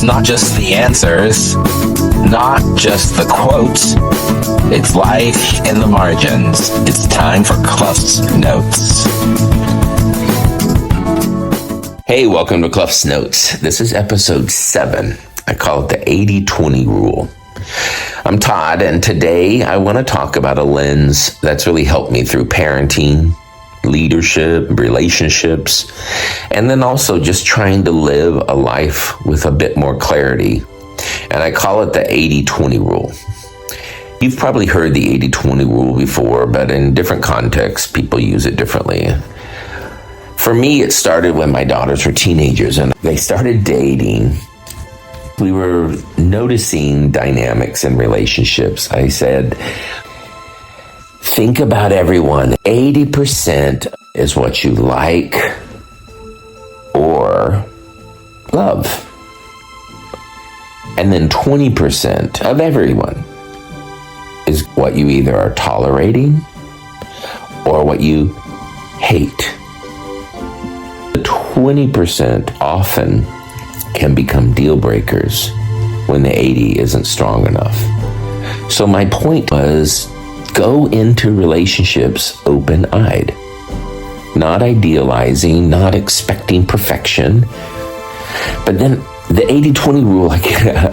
It's not just the answers, not just the quotes. It's life in the margins. It's time for CluffsNotes. Hey, welcome to CluffsNotes. This is episode 7. I call it the 80-20 rule. I'm Todd, and today I want to talk about a lens that's really helped me through parenting, leadership, relationships, and then also just trying to live a life with a bit more clarity. And I call it the 80-20 rule. You've probably heard the 80-20 rule before, but in different contexts, people use it differently. For me, it started when my daughters were teenagers and they started dating. We were noticing dynamics in relationships. I said, think about everyone. 80% is what you like or love. And then 20% of everyone is what you either are tolerating or what you hate. The 20% often can become deal breakers when the 80 isn't strong enough. So my point was, go into relationships open-eyed, not idealizing, not expecting perfection. But then the 80-20 rule,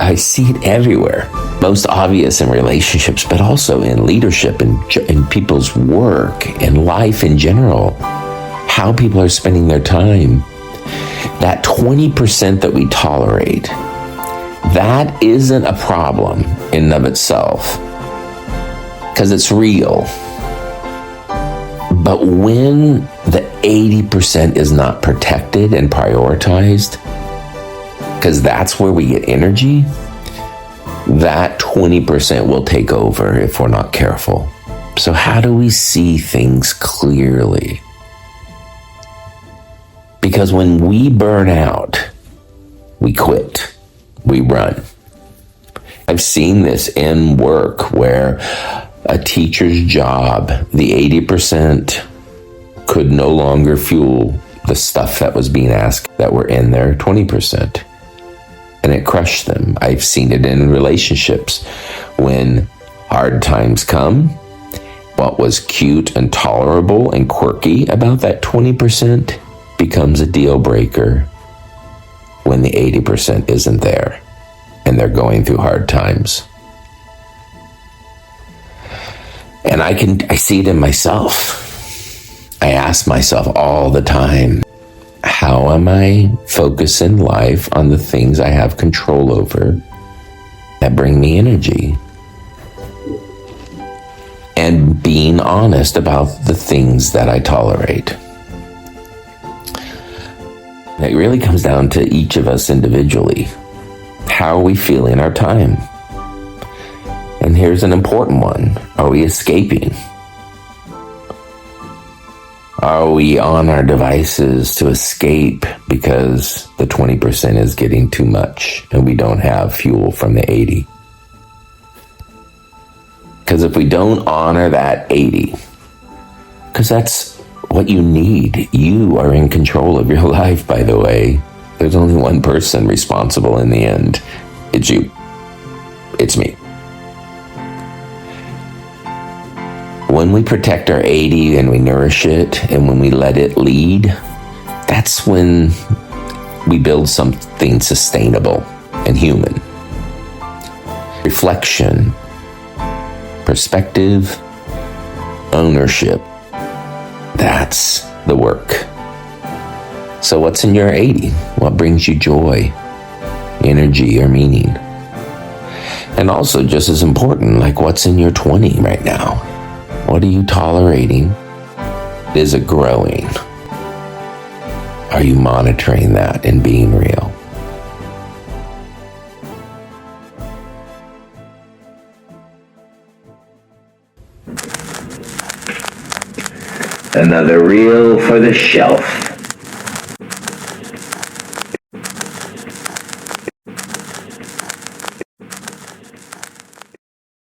I see it everywhere. Most obvious in relationships, but also in leadership and in people's work and life in general. How people are spending their time. That 20% that we tolerate, that isn't a problem in and of itself, because it's real. But when the 80% is not protected and prioritized, because that's where we get energy, that 20% will take over if we're not careful. So how do we see things clearly? Because when we burn out, we quit, we run. I've seen this in work where a teacher's job, the 80% could no longer fuel the stuff that was being asked that were in their 20%. And it crushed them. I've seen it in relationships. When hard times come, what was cute and tolerable and quirky about that 20% becomes a deal breaker when the 80% isn't there and they're going through hard times. And I see it in myself. I ask myself all the time, how am I focusing life on the things I have control over that bring me energy? And being honest about the things that I tolerate. It really comes down to each of us individually. How are we feeling our time? And here's an important one. Are we escaping? Are we on our devices to escape because the 20% is getting too much and we don't have fuel from the 80? Because if we don't honor that 80, because that's what you need. You are in control of your life, by the way. There's only one person responsible in the end. It's you. It's me. When we protect our 80 and we nourish it and when we let it lead, that's when we build something sustainable and human. Reflection, perspective, ownership. That's the work. So what's in your 80? What brings you joy, energy, or meaning? And also, just as important, like what's in your 20 right now? What are you tolerating? Is it growing? Are you monitoring that and being real? Another reel for the shelf.